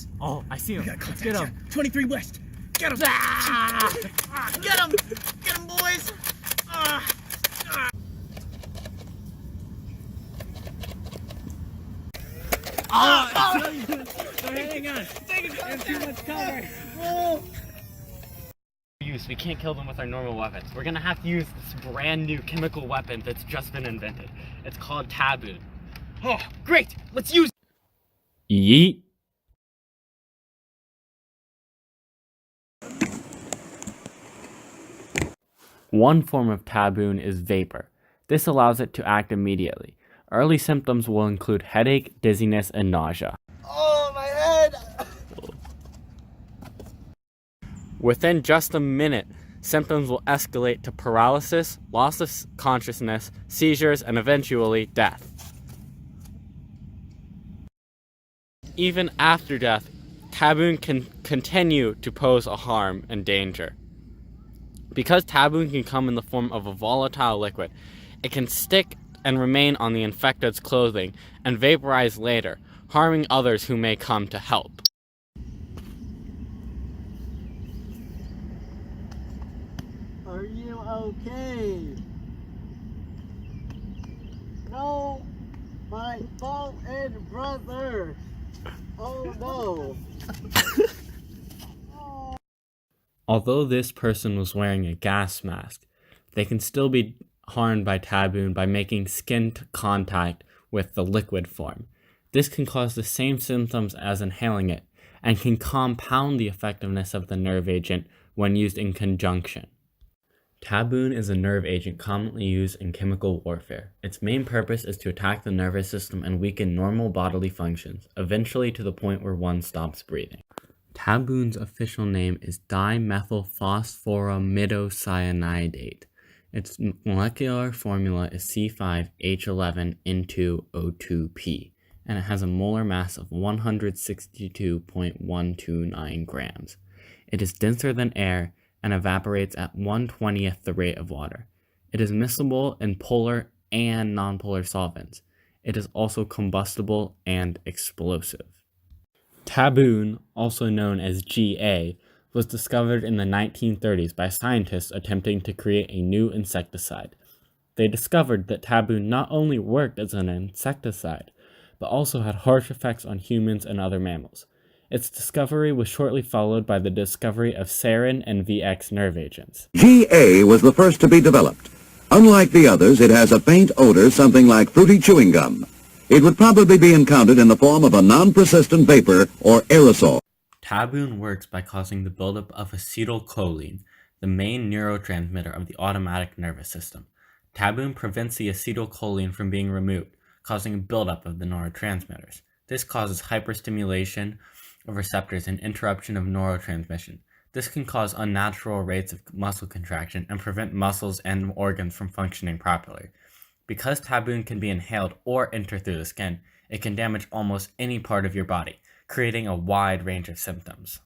boys. Oh, I see him. Let's get him. 23 West. Get him. Get him. Get him, boys. Hang on. There's too much cover. We can't kill them with our normal weapons. We're gonna have to use this brand new chemical weapon that's just been invented. It's called Tabun. Oh, great! Let's use it! Yeet. One form of Tabun is vapor. This allows it to act immediately. Early symptoms will include headache, dizziness, and nausea. Oh, my head! Within just a minute, symptoms will escalate to paralysis, loss of consciousness, seizures, and eventually death. Even after death, Tabun can continue to pose a harm and danger. Because Tabun can come in the form of a volatile liquid, it can stick and remain on the infected's clothing and vaporize later, harming others who may come to help. Are you okay? No, my mom and brother. Oh no. Although this person was wearing a gas mask, they can still be harmed by Tabun by making skin contact with the liquid form. This can cause the same symptoms as inhaling it and can compound the effectiveness of the nerve agent when used in conjunction. Tabun is a nerve agent commonly used in chemical warfare. Its main purpose is to attack the nervous system and weaken normal bodily functions, eventually to the point where one stops breathing. Tabun's official name is dimethylphosphoramidocyanidate. Its molecular formula is C5H11N2O2P, and it has a molar mass of 162.129 grams. It is denser than air and evaporates at 1/20th the rate of water. It is miscible in polar and nonpolar solvents. It is also combustible and explosive. Tabun, also known as GA, was discovered in the 1930s by scientists attempting to create a new insecticide. They discovered that Tabun not only worked as an insecticide, but also had harsh effects on humans and other mammals. Its discovery was shortly followed by the discovery of sarin and VX nerve agents. GA was the first to be developed. Unlike the others, it has a faint odor, something like fruity chewing gum. It would probably be encountered in the form of a non-persistent vapor or aerosol. Tabun works by causing the buildup of acetylcholine, the main neurotransmitter of the automatic nervous system. Tabun prevents the acetylcholine from being removed, causing a buildup of the neurotransmitters. This causes hyperstimulation of receptors and interruption of neurotransmission. This can cause unnatural rates of muscle contraction and prevent muscles and organs from functioning properly. Because Tabun can be inhaled or enter through the skin, it can damage almost any part of your body, creating a wide range of symptoms.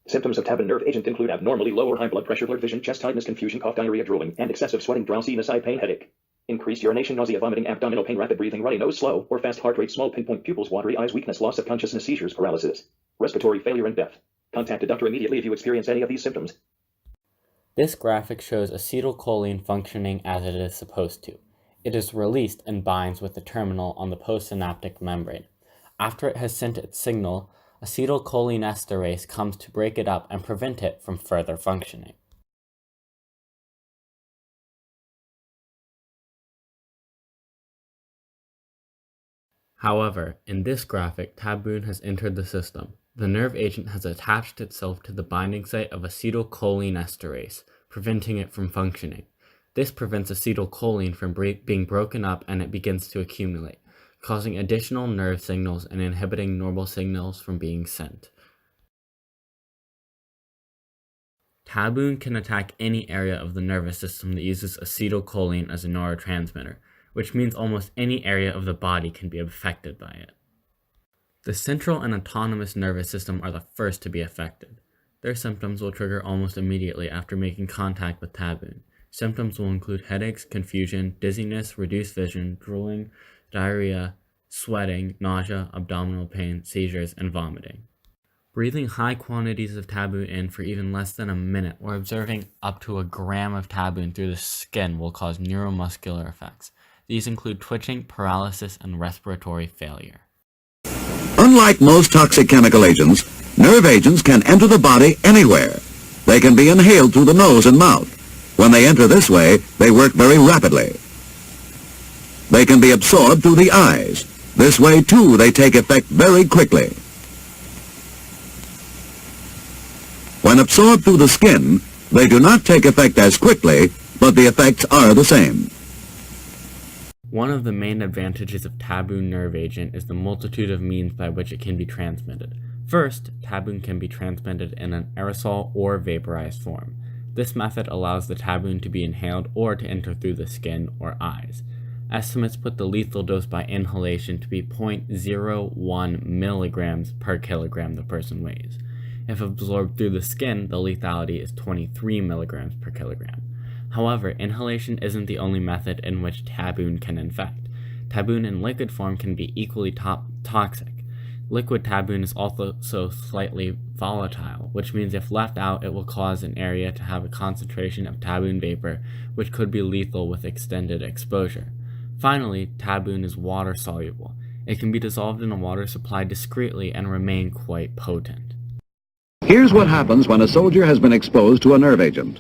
Symptoms of Tabun nerve agent include abnormally low or high blood pressure, blurred vision, chest tightness, confusion, cough, diarrhea, drooling, and excessive sweating, drowsiness, eye pain, headache. Increased urination, nausea, vomiting, abdominal pain, rapid breathing, runny nose, slow or fast heart rate, small pinpoint pupils, watery eyes, weakness, loss of consciousness, seizures, paralysis, respiratory failure, and death. Contact a doctor immediately if you experience any of these symptoms. This graphic shows acetylcholine functioning as it is supposed to. It is released and binds with the terminal on the postsynaptic membrane. After it has sent its signal, acetylcholinesterase comes to break it up and prevent it from further functioning. However, in this graphic, Tabun has entered the system. The nerve agent has attached itself to the binding site of acetylcholinesterase, preventing it from functioning. This prevents acetylcholine from being broken up and it begins to accumulate, causing additional nerve signals and inhibiting normal signals from being sent. Tabun can attack any area of the nervous system that uses acetylcholine as a neurotransmitter, which means almost any area of the body can be affected by it. The central and autonomous nervous system are the first to be affected. Their symptoms will trigger almost immediately after making contact with Tabun. Symptoms will include headaches, confusion, dizziness, reduced vision, drooling, diarrhea, sweating, nausea, abdominal pain, seizures, and vomiting. Breathing high quantities of tabun in for even less than a minute or observing up to a gram of tabun through the skin will cause neuromuscular effects. These include twitching, paralysis, and respiratory failure. Unlike most toxic chemical agents, nerve agents can enter the body anywhere. They can be inhaled through the nose and mouth. When they enter this way, they work very rapidly. They can be absorbed through the eyes. This way, too, they take effect very quickly. When absorbed through the skin, they do not take effect as quickly, but the effects are the same. One of the main advantages of tabun nerve agent is the multitude of means by which it can be transmitted. First, tabun can be transmitted in an aerosol or vaporized form. This method allows the tabun to be inhaled or to enter through the skin or eyes. Estimates put the lethal dose by inhalation to be 0.01 milligrams per kilogram the person weighs. If absorbed through the skin, the lethality is 23 milligrams per kilogram. However, inhalation isn't the only method in which tabun can infect. Tabun in liquid form can be equally toxic. Liquid tabun is also slightly volatile, which means if left out, it will cause an area to have a concentration of tabun vapor, which could be lethal with extended exposure. Finally, tabun is water soluble. It can be dissolved in a water supply discreetly and remain quite potent. Here's what happens when a soldier has been exposed to a nerve agent.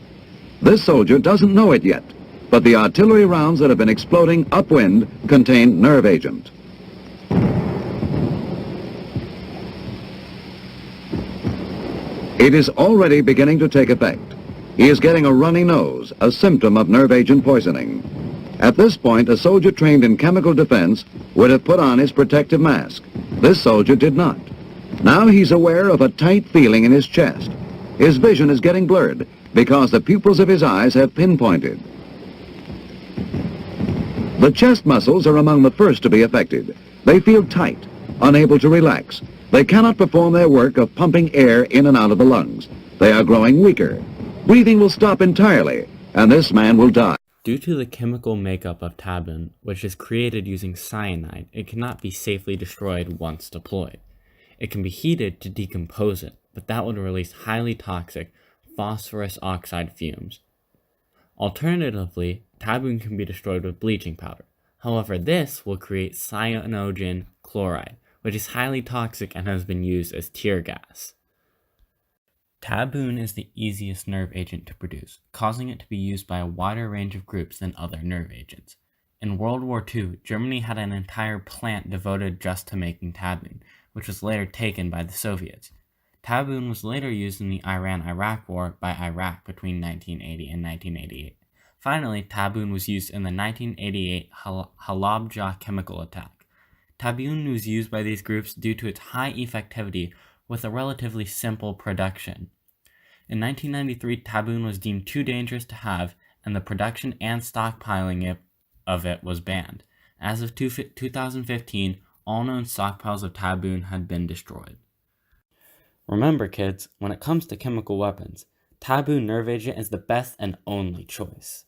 This soldier doesn't know it yet, but the artillery rounds that have been exploding upwind contain nerve agent. It is already beginning to take effect. He is getting a runny nose, a symptom of nerve agent poisoning. At this point, a soldier trained in chemical defense would have put on his protective mask. This soldier did not. Now he's aware of a tight feeling in his chest. His vision is getting blurred because the pupils of his eyes have pinpointed. The chest muscles are among the first to be affected. They feel tight, unable to relax. They cannot perform their work of pumping air in and out of the lungs. They are growing weaker. Breathing will stop entirely, and this man will die. Due to the chemical makeup of tabun, which is created using cyanide, it cannot be safely destroyed once deployed. It can be heated to decompose it, but that would release highly toxic phosphorus oxide fumes. Alternatively, tabun can be destroyed with bleaching powder. However, this will create cyanogen chloride, which is highly toxic and has been used as tear gas. Tabun is the easiest nerve agent to produce, causing it to be used by a wider range of groups than other nerve agents. In World War II, Germany had an entire plant devoted just to making tabun, which was later taken by the Soviets. Tabun was later used in the Iran-Iraq War by Iraq between 1980 and 1988. Finally, tabun was used in the 1988 Halabja chemical attack. Tabun was used by these groups due to its high effectivity with a relatively simple production. In 1993, tabun was deemed too dangerous to have, and the production and stockpiling of it was banned. As of 2015, all known stockpiles of tabun had been destroyed. Remember, kids, when it comes to chemical weapons, tabun nerve agent is the best and only choice.